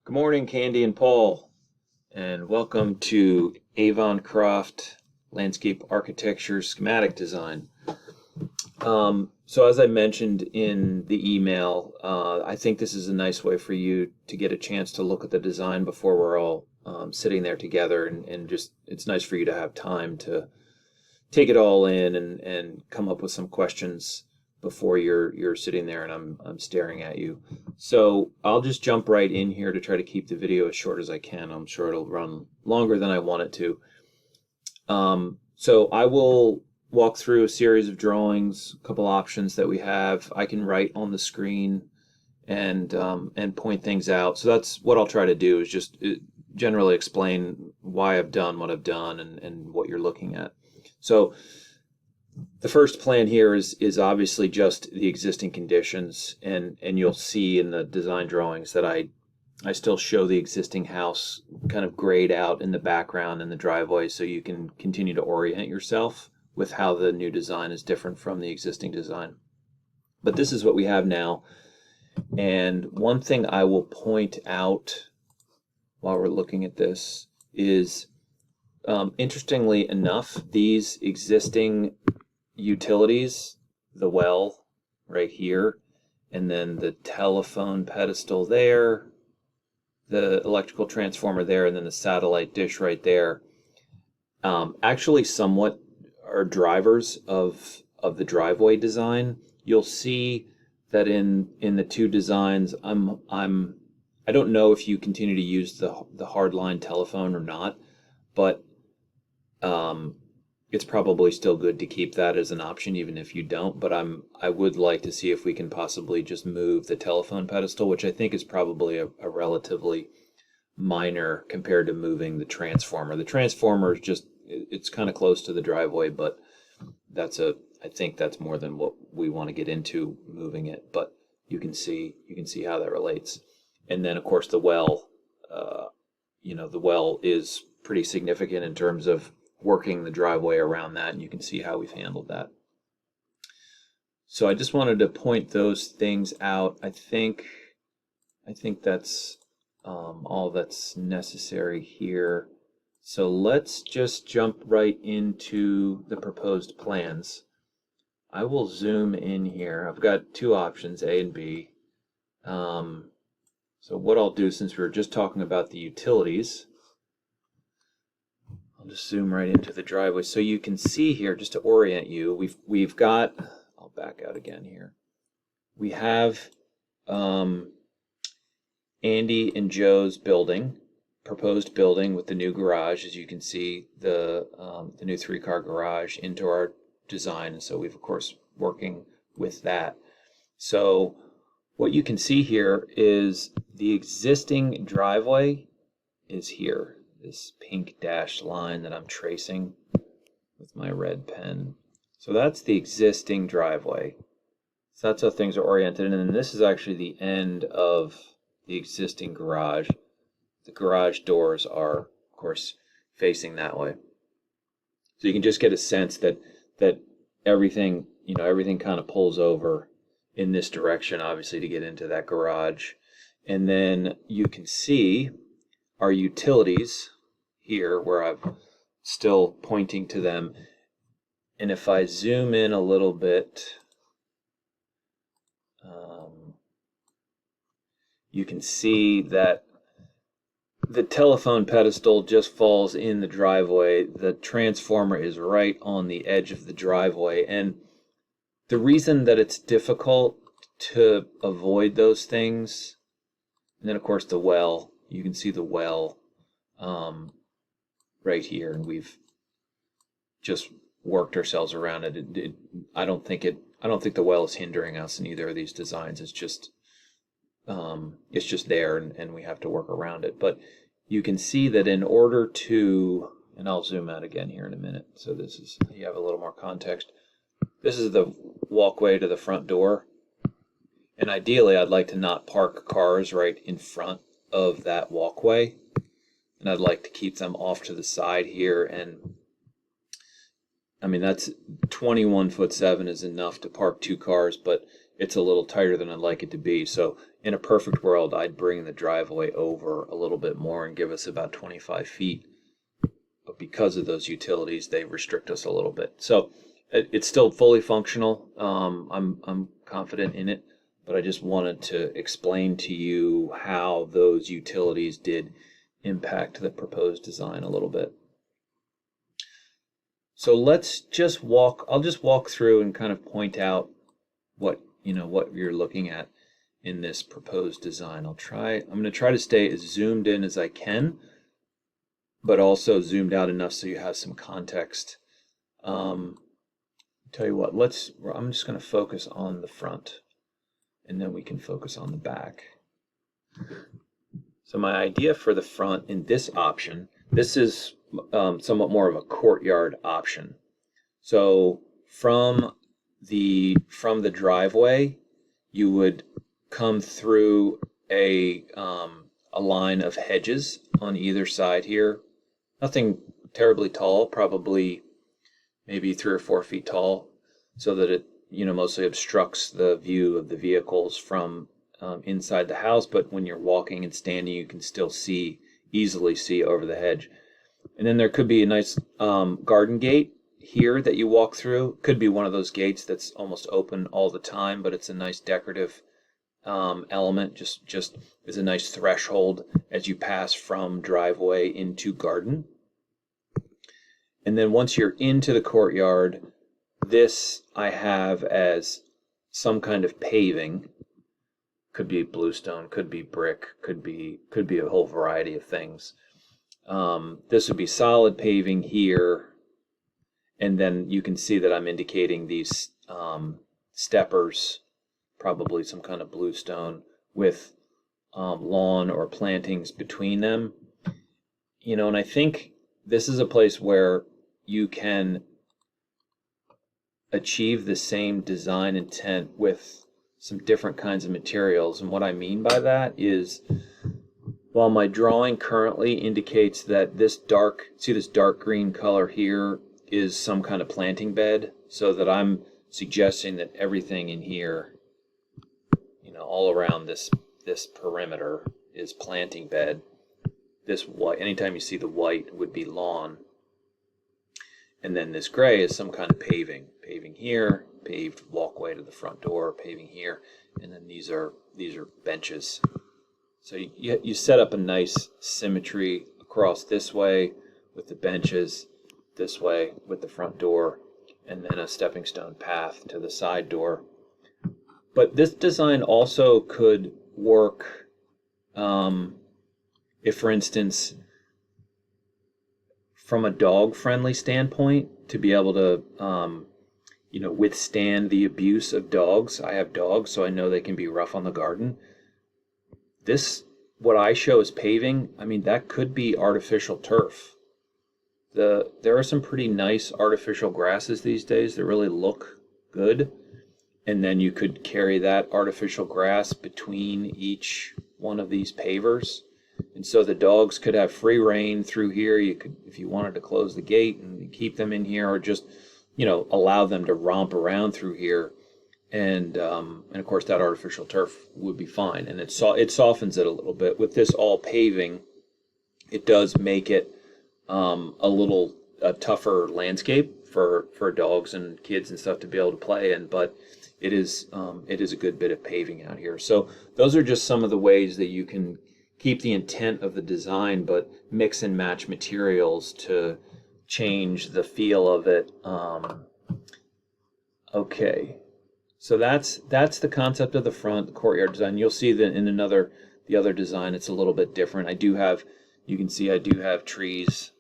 Good morning, Candy and Paul, and welcome to Avoncroft Landscape Architecture Schematic Design. So as I mentioned in the email, I think this is a nice way for you to get a chance to look at the design before we're all sitting there together, and just it's nice for you to have time to take it all in and come up with some questions before you're sitting there and I'm staring at you. So I'll just jump right in here to try to keep the video as short as I can. I'm sure it'll run longer than I want it to. So I will walk through a series of drawings, a couple options that we have. I can write on the screen and point things out. So that's what I'll try to do, is just generally explain why I've done what I've done and what you're looking at. So the first plan here is obviously just the existing conditions, and you'll see in the design drawings that I still show the existing house kind of grayed out in the background in the driveway, so you can continue to orient yourself with how the new design is different from the existing design. But this is what we have now, and one thing I will point out while we're looking at this is, interestingly enough, these existing utilities, the well right here, and then the telephone pedestal there, the electrical transformer there, and then the satellite dish right there, actually somewhat are drivers of the driveway design. You'll see that in the two designs, I don't know if you continue to use the hardline telephone or not, but it's probably still good to keep that as an option even if you don't. But I would like to see if we can possibly just move the telephone pedestal, which I think is probably a relatively minor compared to moving the transformer. The transformer is just, it's kind of close to the driveway, but I think that's more than what we want to get into moving it. But you can see how that relates. And then of course the well, the well is pretty significant in terms of working the driveway around that, and you can see how we've handled that. So I just wanted to point those things out. I think that's all that's necessary here. So let's just jump right into the proposed plans. I will zoom in here. I've got two options, A and B. So what I'll do, since we were just talking about the utilities, I'll just zoom right into the driveway so you can see here, just to orient you. We've got, I'll back out again here. We have Andy and Joe's building, proposed building with the new garage. As you can see, the new 3-car garage into our design, and so we've of course working with that. So what you can see here is the existing driveway is here. This pink dashed line that I'm tracing with my red pen. So that's the existing driveway. So that's how things are oriented. And then this is actually the end of the existing garage. The garage doors are, of course, facing that way. So you can just get a sense that everything, everything kind of pulls over in this direction, obviously, to get into that garage. And then you can see our utilities here, where I'm still pointing to them. And if I zoom in a little bit, you can see that the telephone pedestal just falls in the driveway. The transformer is right on the edge of the driveway. And the reason that it's difficult to avoid those things, and then of course the well, you can see the well right here, and we've just worked ourselves around it. I don't think the well is hindering us in either of these designs. It's just there, and we have to work around it. But you can see that in order to, and I'll zoom out again here in a minute, so this is, you have a little more context. This is the walkway to the front door, and ideally I'd like to not park cars right in front of that walkway, and I'd like to keep them off to the side here. And I mean, that's 21'7" is enough to park 2 cars, but it's a little tighter than I'd like it to be. So in a perfect world, I'd bring the driveway over a little bit more and give us about 25 feet. But because of those utilities, they restrict us a little bit. So it's still fully functional. I'm confident in it, but I just wanted to explain to you how those utilities did impact the proposed design a little bit. So let's just I'll just walk through and kind of point out what you're looking at in this proposed design. I'm going to try to stay as zoomed in as I can, but also zoomed out enough so you have some context. Tell you what, I'm just going to focus on the front, and then we can focus on the back. So my idea for the front in this option, this is somewhat more of a courtyard option. So from the driveway, you would come through a line of hedges on either side here. Nothing terribly tall, probably maybe 3 or 4 feet tall, so that it mostly obstructs the view of the vehicles from inside the house. But when you're walking and standing, you can still easily see over the hedge. And then there could be a nice garden gate here that you walk through. Could be one of those gates that's almost open all the time, but it's a nice decorative element. Just is a nice threshold as you pass from driveway into garden. And then once you're into the courtyard, this I have as some kind of paving. Could be bluestone, could be brick, could be a whole variety of things. This would be solid paving here, and then you can see that I'm indicating these steppers, probably some kind of bluestone with lawn or plantings between them. And I think this is a place where you can achieve the same design intent with some different kinds of materials. And what I mean by that is, while my drawing currently indicates that this dark green color here is some kind of planting bed, so that I'm suggesting that everything in here, all around this perimeter is planting bed. This white, anytime you see the white, would be lawn. And then this gray is some kind of paving here, paved walkway to the front door, paving here, and then these are benches. So you set up a nice symmetry across this way with the benches, this way with the front door, and then a stepping stone path to the side door. But this design also could work if, for instance, from a dog-friendly standpoint, to be able to withstand the abuse of dogs. I have dogs, so I know they can be rough on the garden. What I show as paving, that could be artificial turf. There are some pretty nice artificial grasses these days that really look good. And then you could carry that artificial grass between each one of these pavers. And so the dogs could have free reign through here. You could, if you wanted to close the gate and keep them in here, or just, allow them to romp around through here. And of course that artificial turf would be fine. And it softens it a little bit. With this all paving, it does make it a tougher landscape for dogs and kids and stuff to be able to play in. But it is a good bit of paving out here. So those are just some of the ways that you can keep the intent of the design, but mix and match materials to change the feel of it. Okay, so that's the concept of the front, the courtyard design. You'll see that in the other design, it's a little bit different. You can see I do have trees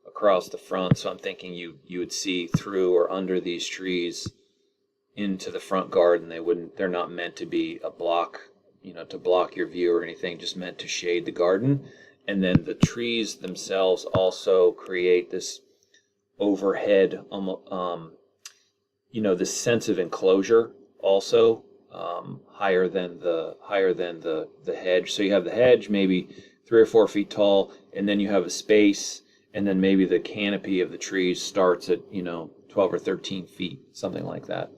across the front, so I'm thinking you would see through or under these trees into the front garden. They're not meant to be a block, to block your view or anything, just meant to shade the garden. And then the trees themselves also create this overhead, this sense of enclosure also, higher than the hedge. So you have the hedge maybe 3 or 4 feet tall, and then you have a space, and then maybe the canopy of the trees starts at 12 or 13 feet, something like that.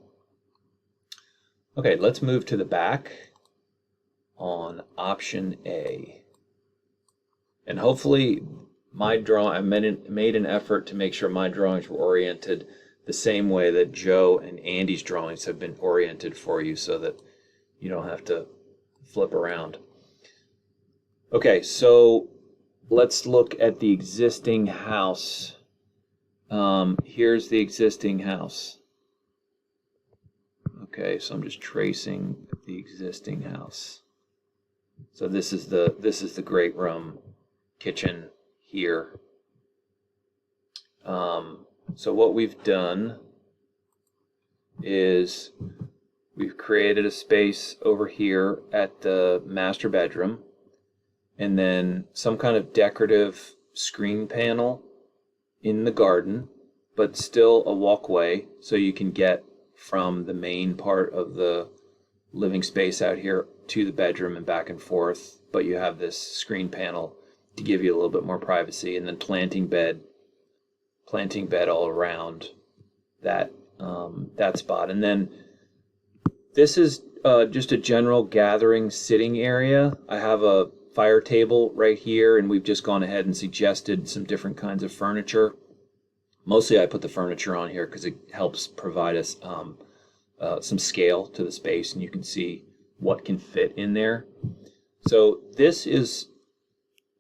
Okay, let's move to the back on option A. And hopefully my drawing, I made an effort to make sure my drawings were oriented the same way that Joe and Andy's drawings have been oriented for you so that you don't have to flip around. Okay, so let's look at the existing house. Here's the existing house. Okay, so I'm just tracing the existing house. So this is the great room, kitchen here. So what we've done is we've created a space over here at the master bedroom, and then some kind of decorative screen panel in the garden, but still a walkway so you can get from the main part of the living space out here to the bedroom and back and forth, but you have this screen panel to give you a little bit more privacy, and then planting bed all around that that spot. And then this is just a general gathering sitting area. I have a fire table right here, and we've just gone ahead and suggested some different kinds of furniture. Mostly I put the furniture on here because it helps provide us some scale to the space, and you can see what can fit in there. So this is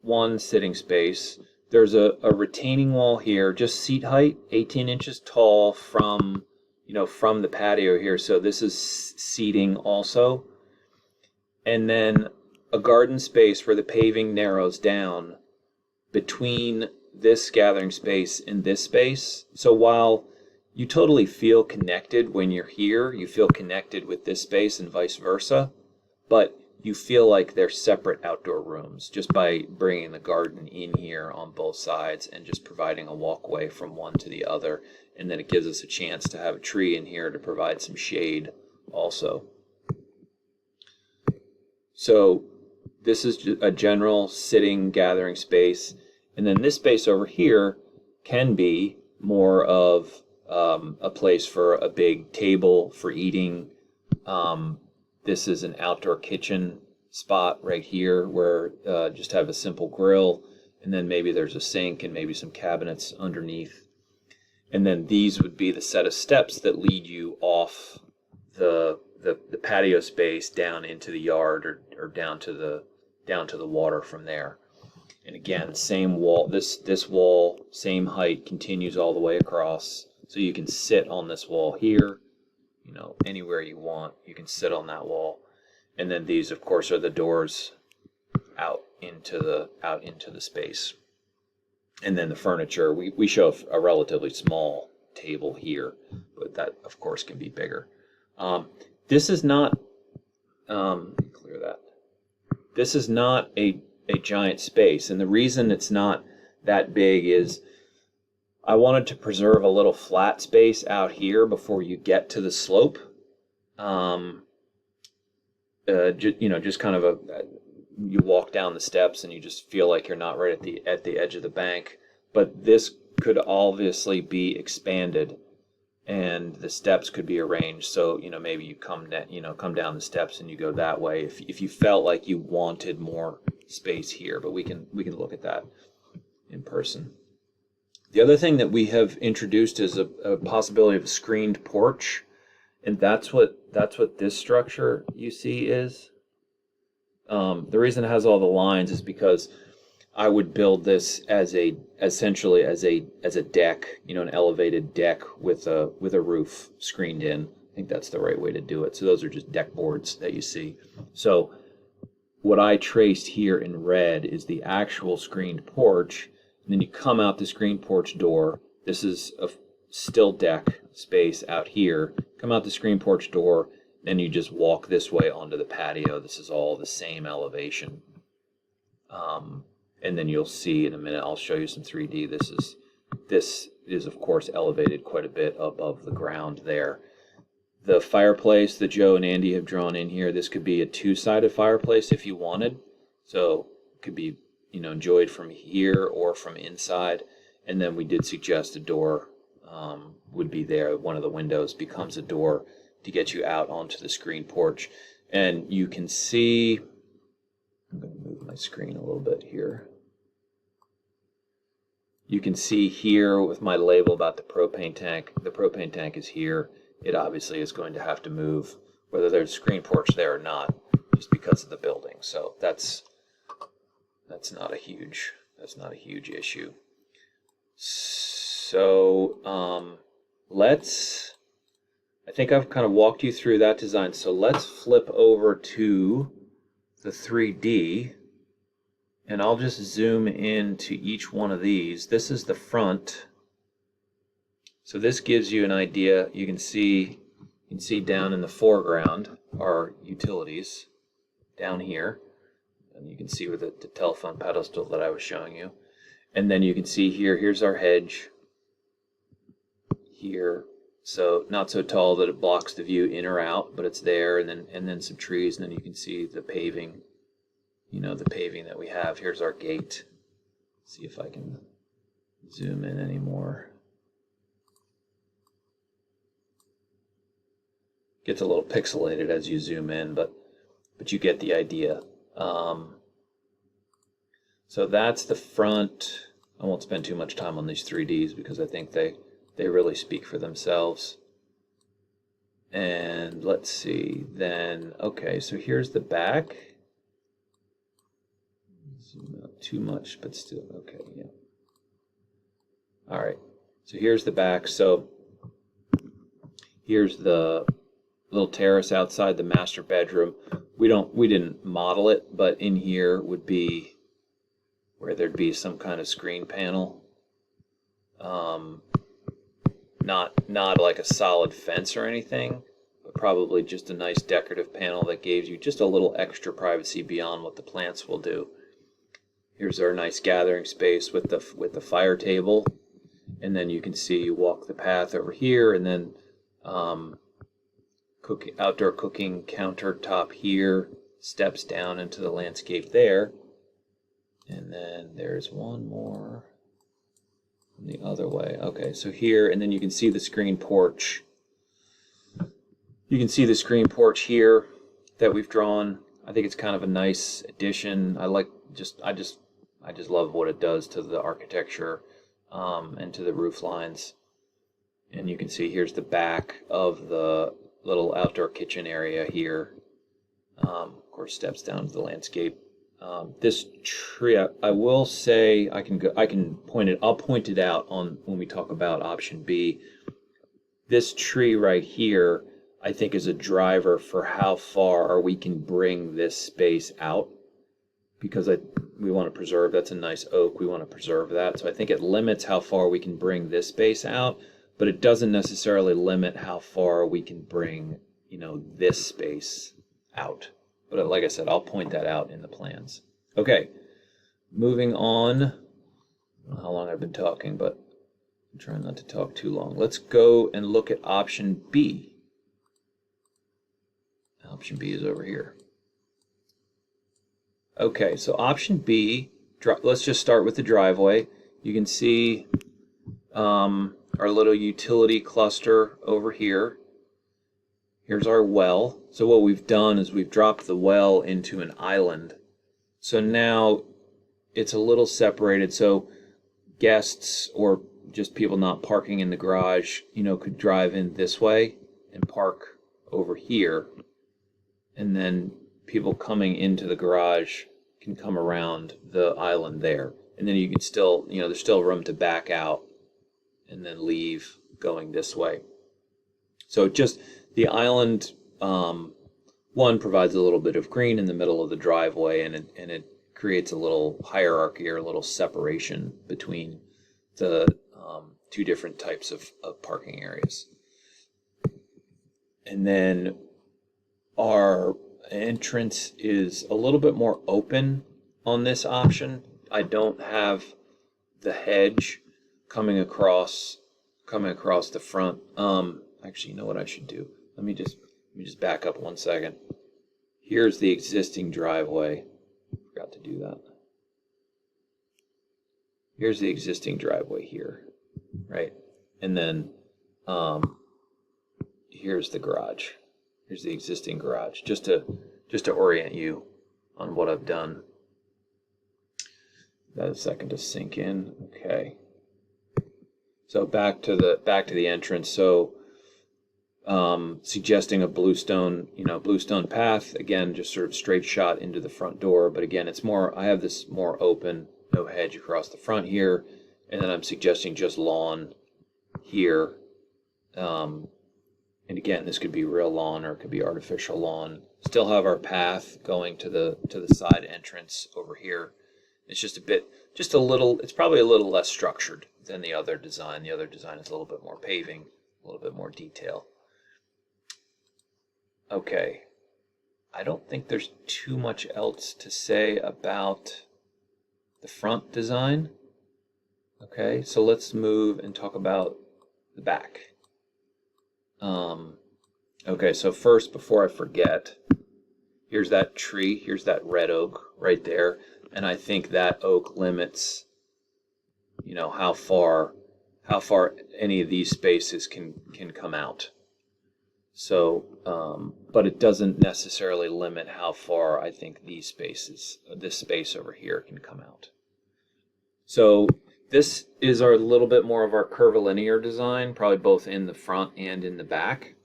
one sitting space. There's a retaining wall here, just seat height, 18 inches tall from the patio here. So this is seating also. And then a garden space where the paving narrows down between this gathering space and this space. So while you totally feel connected when you're here, you feel connected with this space and vice versa, but you feel like they're separate outdoor rooms just by bringing the garden in here on both sides and just providing a walkway from one to the other. And then it gives us a chance to have a tree in here to provide some shade also. So this is a general sitting gathering space. And then this space over here can be more of a place for a big table for eating. This is an outdoor kitchen spot right here where just have a simple grill, and then maybe there's a sink and maybe some cabinets underneath. And then these would be the set of steps that lead you off the patio space down into the yard or down to the water from there. And again, same wall, this wall, same height, continues all the way across. So you can sit on this wall here, anywhere you want, you can sit on that wall. And then these, of course, are the doors out into the space. And then the furniture, we show a relatively small table here, but that, of course, can be bigger. This is not, clear that. This is not a giant space, and the reason it's not that big is I wanted to preserve a little flat space out here before you get to the slope. Just kind of you walk down the steps and you just feel like you're not right at the edge of the bank. But this could obviously be expanded, and the steps could be arranged. So maybe you come down the steps and you go that way if you felt like you wanted more space here. But we can look at that in person. The other thing that we have introduced is a possibility of a screened porch, and that's what this structure you see is. The reason it has all the lines is because I would build this essentially as a deck, an elevated deck with a roof screened in. I think that's the right way to do it. So those are just deck boards that you see. So what I traced here in red is the actual screened porch. And then you come out the screened porch door. This is a still deck space out here. Come out the screened porch door, then you just walk this way onto the patio. This is all the same elevation. And then you'll see in a minute, I'll show you some 3D. This is of course elevated quite a bit above the ground there. The fireplace that Joe and Andy have drawn in here, this could be a two-sided fireplace if you wanted. So it could be enjoyed from here or from inside. And then we did suggest a door would be there. One of the windows becomes a door get you out onto the screen porch. And you can see, I'm going to move my screen a little bit here. You can see here with my label about the propane tank is here. It obviously is going to have to move, whether there's a screen porch there or not, just because of the building. So that's not a huge issue. So I think I've kind of walked you through that design. So let's flip over to the 3D. And I'll just zoom into each one of these. This is the front. So this gives you an idea. You can see down in the foreground are utilities down here. And you can see with the telephone pedestal that I was showing you. And then you can see here's our hedge. Here. So not so tall that it blocks the view in or out, but it's there, and then some trees, and then you can see the paving. The paving that we have. Here's our gate. See if I can zoom in any more. Gets a little pixelated as you zoom in, but you get the idea. So that's the front. I won't spend too much time on these 3Ds because I think they really speak for themselves. And let's see, then, okay, so here's the back. Zoom out too much, but still, okay, yeah. All right, so here's the back. So here's the little terrace outside the master bedroom. We didn't model it, but in here would be where there'd be some kind of screen panel. Not like a solid fence or anything, but probably just a nice decorative panel that gives you just a little extra privacy beyond what the plants will do. Here's our nice gathering space with the fire table, and then you can see you walk the path over here, and then outdoor cooking countertop here, steps down into the landscape there, and then there's one more the other way. Okay, so here, and then you can see the screen porch. You can see the screen porch here that we've drawn. I think it's kind of a nice addition. I just love what it does to the architecture and to the roof lines. And you can see here's the back of the little outdoor kitchen area here. Of course, steps down to the landscape. This tree, I will say, I'll point it out on when we talk about option B. This tree right here, I think, is a driver for how far we can bring this space out, because we want to preserve, that's a nice oak, we want to preserve that. So I think it limits how far we can bring this space out, but it doesn't necessarily limit how far we can bring, this space out. But like I said, I'll point that out in the plans. Okay, moving on. I don't know how long I've been talking, but I'm trying not to talk too long. Let's go and look at option B. Option B is over here. Okay, so option B, let's just start with the driveway. You can see our little utility cluster over here. Here's our well. So what we've done is we've dropped the well into an island. So now it's a little separated, so guests or just people not parking in the garage, could drive in this way and park over here. And then people coming into the garage can come around the island there. And then you can still, there's still room to back out and then leave going this way. So just the island, one, provides a little bit of green in the middle of the driveway, and it creates a little hierarchy or a little separation between the two different types of parking areas. And then our entrance is a little bit more open on this option. I don't have the hedge coming across the front. Actually, you know what I should do? Let me just back up 1 second. Here's the existing driveway. Forgot to do that. Here's the existing driveway here, right? And then here's the garage. Here's the existing garage, just to orient you on what I've done. That a second to sink in. Okay. So back to the entrance. So suggesting a bluestone path, again, just sort of straight shot into the front door. But again, it's more, I have this more open, no hedge across the front here, and then I'm suggesting just lawn here. And again, this could be real lawn or it could be artificial lawn. Still have our path going to the side entrance over here. It's just a little, it's probably a little less structured than the other design. The other design is a little bit more paving, a little bit more detail. Okay, I don't think there's too much else to say about the front design. Okay, so let's move and talk about the back. Okay, so first, before I forget, here's that tree, here's that red oak right there, and I think that oak limits, you know, how far any of these spaces can come out. So, but it doesn't necessarily limit how far I think these spaces, this space over here, can come out. So this is our little bit more of our curvilinear design, probably both in the front and in the back.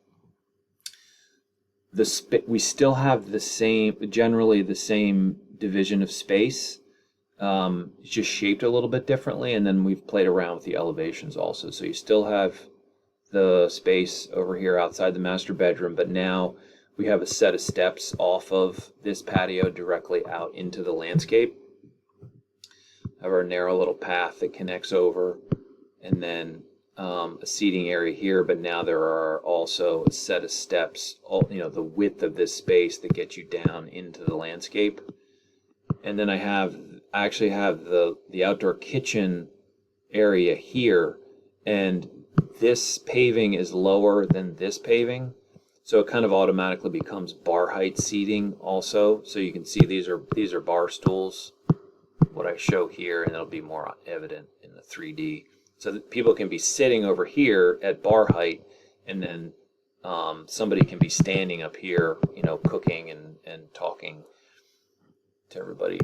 We still have the same, generally the same division of space. It's just shaped a little bit differently, and then we've played around with the elevations also. So you still have the space over here outside the master bedroom, but now we have a set of steps off of this patio directly out into the landscape. Have our narrow little path that connects over, and then a seating area here, but now there are also a set of steps, you know, the width of this space that gets you down into the landscape. And then I actually have the outdoor kitchen area here, and this paving is lower than this paving, so it kind of automatically becomes bar height seating also. So you can see these are bar stools, what I show here, and it'll be more evident in the 3D. So that people can be sitting over here at bar height, and then somebody can be standing up here, you know, cooking and talking to everybody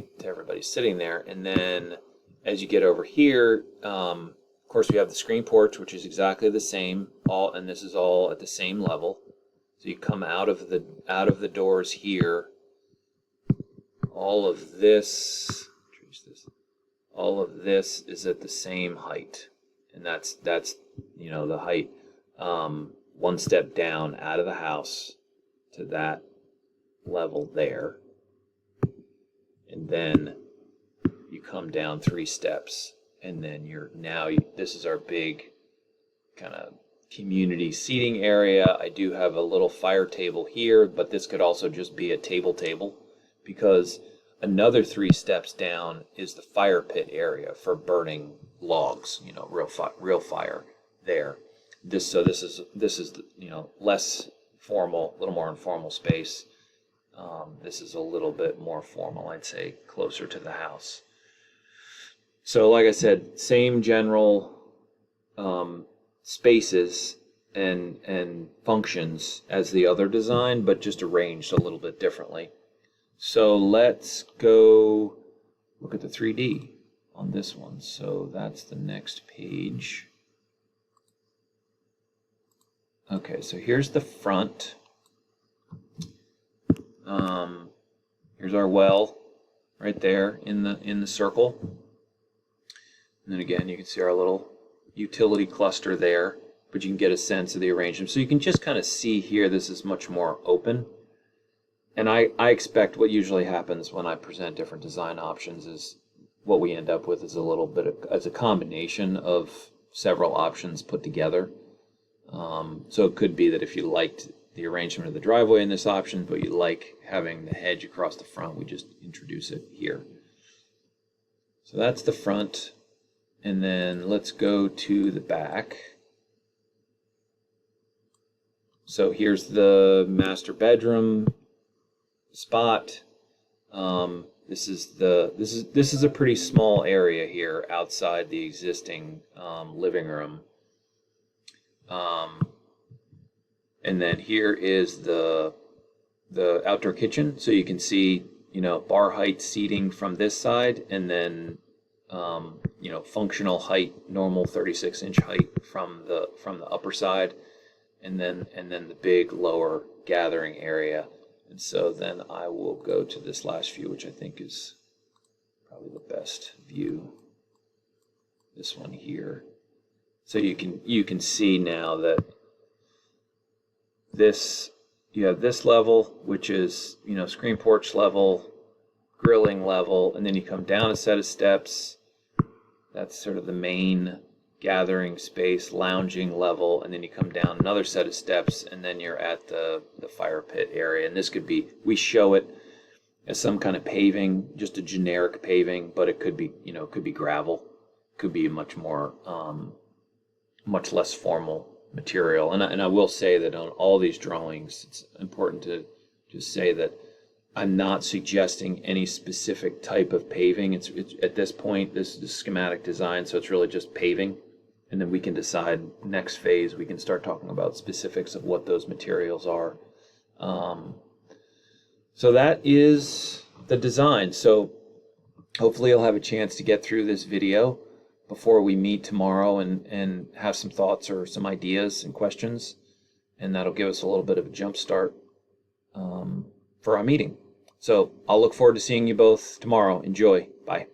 sitting there. And then as you get over here, of course, we have the screen porch, which is exactly the same, and this is all at the same level. So you come out of the doors here. All of this is at the same height, and that's you know, the height one step down out of the house to that level there, and then you come down 3 steps, and then this is our big kind of community seating area. I do have a little fire table here, but this could also just be a table, because another 3 steps down is the fire pit area for burning logs, you know, real fire there. This is you know, less formal, a little more informal space. This is a little bit more formal, I'd say, closer to the house. So like I said, same general spaces and functions as the other design, but just arranged a little bit differently. So let's go look at the 3D on this one. So that's the next page. Okay, so here's the front. Here's our well right there in the circle. And then again, you can see our little utility cluster there, but you can get a sense of the arrangement. So you can just kind of see here, this is much more open. And I expect what usually happens when I present different design options is what we end up with is a little bit as a combination of several options put together. So it could be that if you liked the arrangement of the driveway in this option, but you like having the hedge across the front, we just introduce it here. So that's the front. And then let's go to the back. So here's the master bedroom spot. This is a pretty small area here outside the existing living room. And then here is the outdoor kitchen, so you can see, bar height seating from this side, and then functional height, normal 36-inch height from the upper side, and then the big lower gathering area. And so then I will go to this last view, which I think is probably the best view. This one here. So you can see now that you have this level, which is, screen porch level, grilling level, and then you come down a set of steps. That's sort of the main gathering space, lounging level, and then you come down another set of steps, and then you're at the fire pit area. And this could be, we show it as some kind of paving, just a generic paving, but it could be, could be gravel, could be a much more, much less formal material. And I will say that on all these drawings, it's important to just say that I'm not suggesting any specific type of paving. It's at this point, this is schematic design, so it's really just paving. And then we can decide next phase, we can start talking about specifics of what those materials are. So that is the design. So hopefully you'll have a chance to get through this video before we meet tomorrow and have some thoughts or some ideas and questions. And that'll give us a little bit of a jump start for our meeting. So I'll look forward to seeing you both tomorrow. Enjoy. Bye.